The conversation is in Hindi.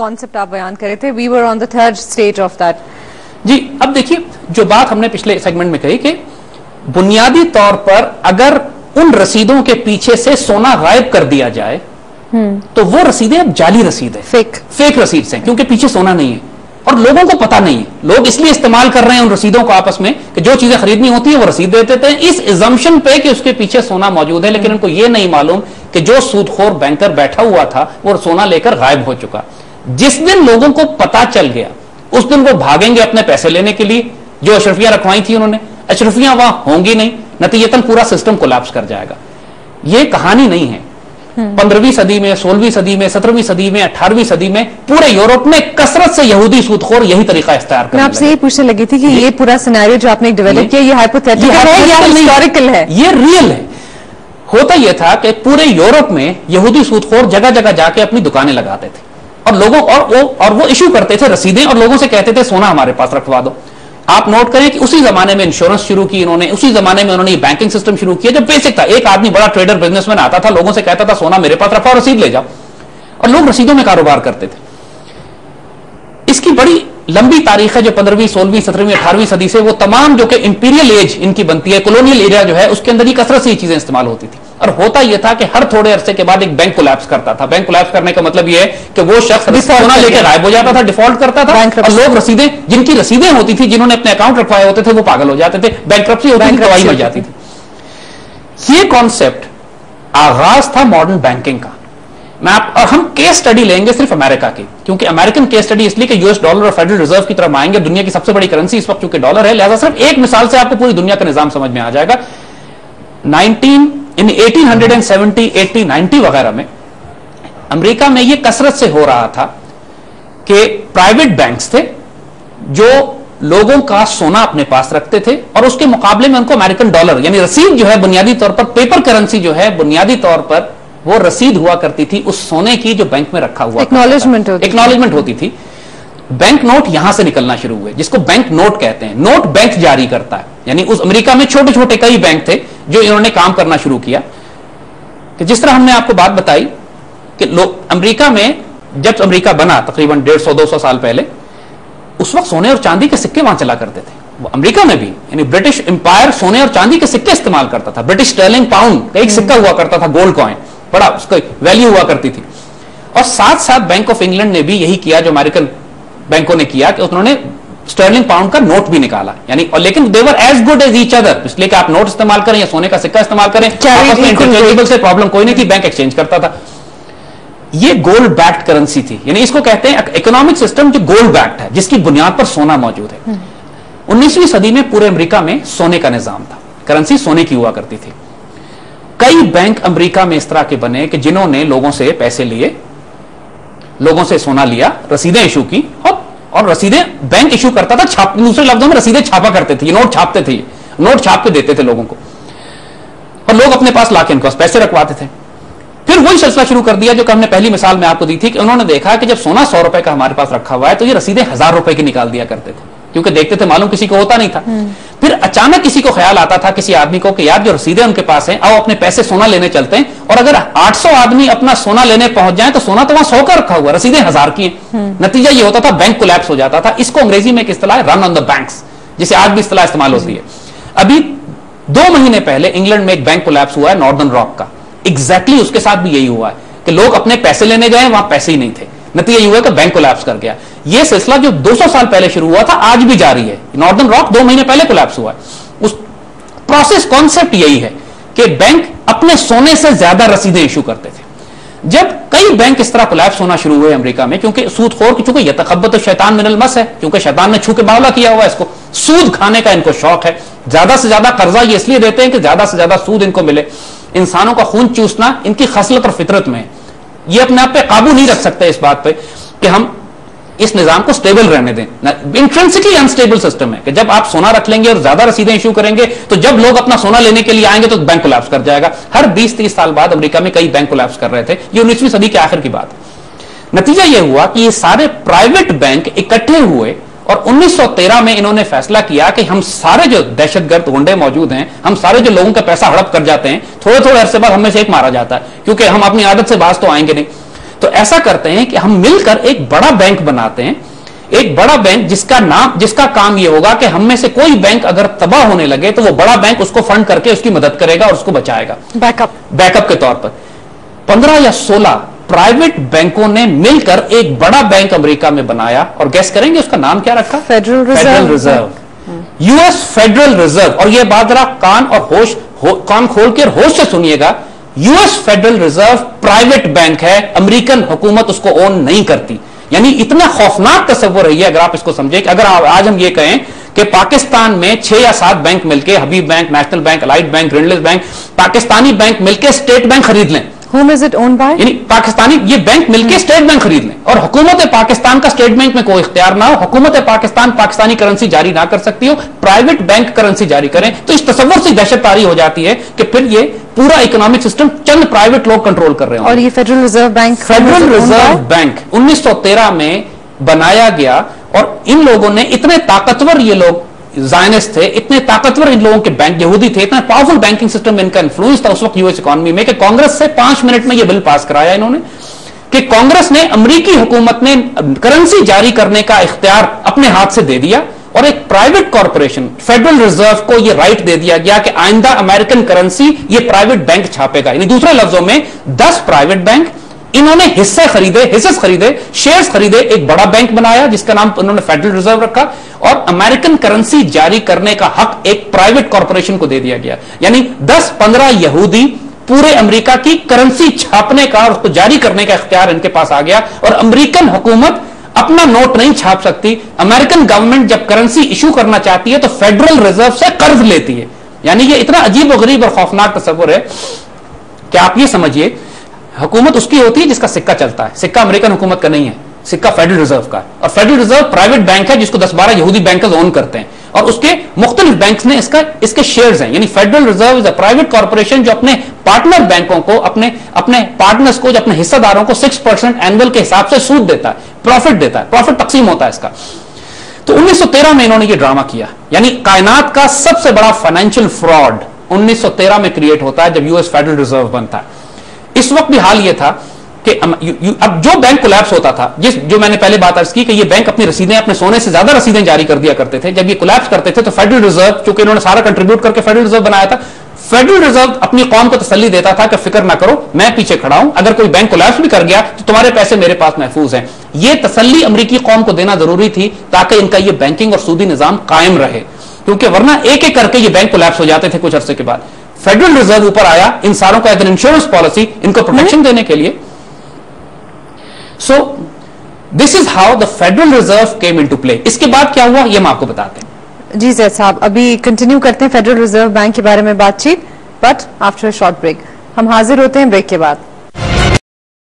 कॉन्सेप्ट आप बयान कर रहे थे, we were on the third stage of that. जी, अब देखिए जो बात हमने पिछले सेगमेंट में कही कि बुनियादी तौर पर अगर उन रसीदों के पीछे से सोना गायब कर दिया जाए तो वो रसीदें अब जाली रसीद है, फेक रसीद से, क्योंकि पीछे सोना नहीं है और लोगों को पता नहीं है। लोग इसलिए इस्तेमाल कर रहे हैं उन रसीदों को आपस में कि जो चीजें खरीदनी होती है वो रसीद दे देते हैं इस एजम्पशन पे कि उसके पीछे सोना मौजूद है, लेकिन उनको ये नहीं मालूम कि जो सूदखोर बैंकर बैठा हुआ था वो सोना लेकर गायब हो चुका। जिस दिन लोगों को पता चल गया उस दिन वो भागेंगे अपने पैसे लेने के लिए, जो अशरफियां रखवाई थी उन्होंने, अशरफियां वहां होंगी नहीं, नतीजतन पूरा सिस्टम कोलैप्स कर जाएगा। ये कहानी नहीं है 15वीं सदी में, 16वीं सदी में, 17वीं सदी में, 18वीं सदी में पूरे यूरोप में कसरत से यहूदी सूदखोर यही तरीका इख्तियार करने लगे। मैं आपसे ये पूछने लगी थी कि ये पूरा सिनेरियो जो आपने डेवलप किया ये हाइपोथेटिकल है या हिस्टोरिकल है? ये रियल है। होता यह था कि पूरे यूरोप में यहूदी सूदखोर जगह जगह जाके अपनी दुकानें लगाते थे और लोगों और वो इशू करते थे रसीदें और लोगों से कहते थे सोना हमारे पास रखवा दो। आप नोट करें कि उसी जमाने में इंश्योरेंस शुरू की इन्होंने, उसी जमाने में उन्होंने बैंकिंग सिस्टम शुरू किया जो बेसिक था। एक आदमी बड़ा ट्रेडर बिजनेसमैन आता था, लोगों से कहता था सोना मेरे पास रखा और रसीद ले जाओ, और लोग रसीदों में कारोबार करते थे। इसकी बड़ी लंबी तारीख है जो 15वीं, 16वीं, 17वीं, 18वीं सदी से वो तमाम जो कि इंपीरियल एज इनकी बनती है, कॉलोनियल एरिया जो है उसके अंदर ही कसरत से ये चीजें इस्तेमाल होती थी। और होता यह था कि हर थोड़े अरसे के बाद एक बैंक कोलैप्स करता था। बैंक कोलैप्स करने का मतलब यह है कि वो शख्स सोना लेकर गायब हो जाता था, डिफॉल्ट करता था, और लोग रसीदें, जिनकी रसीदें होती थी, जिन्होंने अपने अकाउंट रखवाए होते थे, वो पागल हो जाते थे, बैंक्रप्सी होती थी, दवाई मर जाती थी। ये कॉन्सेप्ट आगाज था मॉडर्न बैंकिंग का। और हम केस स्टडी लेंगे सिर्फ अमेरिका की, क्योंकि अमेरिकन केस स्टडी इसलिए कि यूएस डॉलर और फेडरल रिजर्व की तरफ आएंगे, दुनिया की सबसे बड़ी करेंसी इस वक्त चूंकि डॉलर है, लिहाजा सिर्फ एक मिसाल से आपको पूरी दुनिया का निजाम समझ में आ जाएगा। 1870, 80, 90 वगैरह में अमेरिका में यह कसरत से हो रहा था कि प्राइवेट बैंक्स थे जो लोगों का सोना अपने पास रखते थे और उसके मुकाबले में उनको अमेरिकन डॉलर यानी रसीद जो है, बुनियादी तौर पर पेपर करेंसी जो है, बुनियादी तौर पर वो रसीद हुआ करती थी उस सोने की जो बैंक में रखा हुआ, एक्नॉलेजमेंट होती थी। बैंक नोट यहां से निकलना शुरू हुए, जिसको बैंक नोट कहते हैं। नोट बैंक जारी करता है, यानी उस अमेरिका में छोटे छोटे कई बैंक थे जो इन्होंने काम करना शुरू किया। कि जिस तरह हमने आपको बात बताई कि लोग अमेरिका में, जब अमेरिका बना तकरीबन 150-200 साल पहले, उस वक्त सोने और चांदी के सिक्के वहां चला करते थे। वो अमेरिका में भी, यानी ब्रिटिश एम्पायर सोने और चांदी के सिक्के इस्तेमाल करता था। ब्रिटिश स्टर्लिंग पाउंड एक सिक्का हुआ करता था, गोल्ड कॉइन, बड़ा उसकी वैल्यू हुआ करती थी। और साथ साथ बैंक ऑफ इंग्लैंड ने भी यही किया जो अमेरिकन बैंकों ने किया कि उन्होंने स्टर्लिंग पाउंड का नोट भी निकाला, यानी और लेकिन they were as good as each other, इसलिए कि आप नोट इस्तेमाल करें या सोने का सिक्का इस्तेमाल करें, आपस में इंटरचेंजेबल से प्रॉब्लम कोई नहीं थी, बैंक एक्सचेंज करता था। ये गोल्ड बैक्ड करेंसी थी, यानी इसको कहते हैं इकोनॉमिक सिस्टम जो गोल्ड बैक्ड है, जिसकी बुनियाद पर सोना मौजूद है। 19वीं सदी में पूरे अमेरिका में सोने का निजाम था, करेंसी सोने की हुआ करती थी। कई बैंक अमेरिका में इस तरह के बने कि जिन्होंने लोगों से पैसे लिए, लोगों से सोना लिया, रसीदें इशू की, और रसीदें बैंक इशू करता था, दूसरे लफ्जों में रसीदें छापा करते थे, नोट छापते थे, नोट छाप के देते थे लोगों को, और लोग अपने पास लाके इनके पास पैसे रखवाते थे। फिर वही सिलसिला शुरू कर दिया जो कि हमने पहली मिसाल में आपको दी थी कि उन्होंने देखा कि जब सोना 100 रुपए का हमारे पास रखा हुआ है तो ये रसीदें 1000 रुपए की निकाल दिया करते थे, क्योंकि देखते थे मालूम किसी को होता नहीं था। फिर अचानक किसी को ख्याल आता था, किसी आदमी को, कि यार जो रसीदें उनके पास हैं, आओ अपने पैसे सोना लेने चलते हैं, और अगर 800 आदमी अपना सोना लेने पहुंच जाए तो सोना तो वहां 100 का रखा हुआ, रसीदें 1000 की हैं। नतीजा ये होता था बैंक कोलैप्स हो जाता था। इसको अंग्रेजी में एक इस्तेलाह है रन ऑन द बैंक्स, जिसे आज भी इस्तेलाह इस्तेमाल होती है। अभी 2 महीने पहले इंग्लैंड में एक बैंक कोलैप्स हुआ है, नॉर्दर्न रॉक का। एग्जैक्टली उसके साथ भी यही हुआ है कि लोग अपने पैसे लेने गए, वहां पैसे ही नहीं थे, नतीजा ये हुआ कि बैंक कोलैप्स कर गया। यह सिलसिला जो 200 साल पहले शुरू हुआ था आज भी जारी है। नॉर्दर्न रॉक 2 महीने पहले कोलैप्स हुआ है। उस प्रोसेस कॉन्सेप्ट यही है कि बैंक अपने सोने से ज्यादा रसीदें इशू करते थे। जब कई बैंक इस तरह कोलैप्स होना शुरू हुए अमेरिका में, क्योंकि सूदखोर की, चूंकि यतखब्बत शैतान मिनल मस है, क्योंकि शैतान ने छू के बावला किया हुआ है, इसको सूद खाने का इनको शौक है। ज्यादा से ज्यादा कर्जा ये इसलिए देते हैं कि ज्यादा से ज्यादा सूद इनको मिले। इंसानों का खून चूसना इनकी खसलत और फितरत में है। ये अपने आप पे काबू नहीं रख सकते इस बात पे कि हम इस निजाम को स्टेबल रहने दें। इंट्रिंसिकली अनस्टेबल सिस्टम है कि जब आप सोना रख लेंगे और ज्यादा रसीदें इशू करेंगे तो जब लोग अपना सोना लेने के लिए आएंगे तो बैंक कोलैप्स कर जाएगा। हर 20-30 साल बाद अमेरिका में कई बैंक कोलैप्स कर रहे थे। ये 19वीं सदी के आखिर की बात है। नतीजा यह हुआ कि ये सारे प्राइवेट बैंक इकट्ठे हुए और 1913 में इन्होंने फैसला किया कि हम सारे जो दहशतगर्द गुंडे मौजूद हैं, हम सारे जो लोगों का पैसा हड़प कर जाते हैं, थोड़े थोड़े अरसे बाद हमें से एक मारा जाता है, क्योंकि हम अपनी आदत से बाज तो आएंगे नहीं। तो ऐसा करते हैं कि हम मिलकर एक बड़ा बैंक बनाते हैं, एक बड़ा बैंक जिसका काम यह होगा कि हम में से कोई बैंक अगर तबाह होने लगे तो वो बड़ा बैंक उसको फंड करके उसकी मदद करेगा और उसको बचाएगा, बैकअप के तौर पर। 15 या 16 प्राइवेट बैंकों ने मिलकर एक बड़ा बैंक अमेरिका में बनाया, और गैस करेंगे उसका नाम क्या रखा? Federal reserve, US federal reserve. और यह बात जरा कान खोल के होश से सुनिएगा, US federal reserve private bank है, अमेरिकन हुकूमत उसको ओन नहीं करती। यानी इतना खौफनाक तस्वर है अगर आप इसको समझे कि अगर आज हम ये कहें कि पाकिस्तान में 6 या 7 बैंक मिलके, Habib bank, national bank, allied bank, Grindlays bank, Pakistani bank मिलके स्टेट बैंक खरीद लें, Whom is it owned by? यानी पाकिस्तानी ये बैंक मिलके स्टेट बैंक खरीद लें और हुकूमत पाकिस्तान का स्टेट बैंक में कोई इख्तियार ना हो, हुकूमत पाकिस्तान पाकिस्तानी करेंसी जारी ना कर सकती हो, प्राइवेट बैंक करेंसी जारी करें, तो इस तस्वर से दहशत तारी हो जाती है कि फिर ये पूरा इकोनॉमिक सिस्टम चंद प्राइवेट लोग कंट्रोल कर रहे हैं। और ये federal reserve bank, federal reserve bank 1913 में बनाया गया, और इन लोगों ने इतने ताकतवर, ये लोग ज़ायनिस्ट थे, इतने ताकतवर इन लोगों के बैंक यहूदी थे, इतना पावरफुल बैंकिंग सिस्टम में इनका इन्फ्लुएंस था उस वक्त यूएस इकोनॉमी में कि कांग्रेस से 5 मिनट में यह बिल पास कराया इन्होंने कि कांग्रेस ने अमेरिकी हुकूमत ने करेंसी जारी करने का इख्तियार अपने हाथ से दे दिया, और एक प्राइवेट कॉर्पोरेशन फेडरल रिजर्व को यह राइट दे दिया गया कि आइंदा अमेरिकन करेंसी ये प्राइवेट बैंक छापेगा। यानी दूसरे लफ्जों में 10 प्राइवेट बैंक, इन्होंने हिस्से खरीदे, शेयर्स खरीदे, एक बड़ा बैंक बनाया जिसका नाम उन्होंने फेडरल रिजर्व रखा, और अमेरिकन करेंसी जारी करने का हक एक प्राइवेट कॉर्पोरेशन को दे दिया गया। यानी 10-15 यहूदी पूरे अमेरिका की करेंसी छापने का और उसको जारी करने का इख्तियार इनके पास आ गया, और अमेरिकन हुकूमत अपना नोट नहीं छाप सकती। अमेरिकन गवर्नमेंट जब करेंसी इशू करना चाहती है तो फेडरल रिजर्व से कर्ज लेती है। यानी ये इतना अजीब और गरीब और खौफनाक तस्वुर है कि आप ये समझिए, हुकूमत उसकी होती है जिसका सिक्का चलता है, सिक्का अमेरिकन हुकूमत का नहीं है, सिक्का फेडरल रिजर्व का है, और फेडरल रिजर्व प्राइवेट बैंक है जिसको 10-12 यहूदी बैंकर्स ओन करते हैं, और उसके मुख्तलिफ बैंक्स ने इसके शेयर्स हैं। यानी federal reserve is a private corporation जो अपने पार्टनर बैंकों को, अपने पार्टनर्स को, जो अपने हिस्सेदारों को 6% एनुअल के हिसाब से सूद देता है, प्रॉफिट देता है, प्रॉफिट तकसीम होता है इसका। तो 1913 में इन्होंने ये ड्रामा किया, यानी कायनात का सबसे बड़ा फाइनेंशियल फ्रॉड 1913 में क्रिएट होता है जब यूएस फेडरल रिजर्व बनता है। इस वक्त भी हाल ये था कि अब जो बैंक कोलैप्स होता था, जो मैंने पहले बात अर्ज की कि ये बैंक अपनी रसीदें, अपने सोने से ज्यादा रसीदें जारी कर दिया करते थे, जब ये कोलैप्स करते थे तो फेडरल रिजर्व, चूंकि इन्होंने सारा कंट्रीब्यूट करके फेडरल रिजर्व बनाया था, फेडरल रिजर्व अपनी कौम को तसल्ली देता था कि फिक्र ना करो, मैं पीछे खड़ा हूं, अगर कोई बैंक कोलैप्स भी कर गया तो तुम्हारे पैसे मेरे पास महफूज हैं। यह तसल्ली अमेरिकी कौम को देना जरूरी थी ताकि इनका यह बैंकिंग और सूदी निजाम कायम रहे, क्योंकि वरना एक एक करके ये बैंक कोलैप्स हो जाते थे कुछ अरसे के बाद। फेडरल रिजर्व ऊपर आया इन सारों का एक इंश्योरेंस पॉलिसी, इनको प्रोटेक्शन देने के लिए। So this is how the federal reserve came into play. इसके बाद क्या हुआ ये हम आपको बताते हैं। जी जैद साहब, अभी कंटिन्यू करते हैं फेडरल रिजर्व बैंक के बारे में बातचीत, but after a short break. हम हाजिर होते हैं ब्रेक के बाद।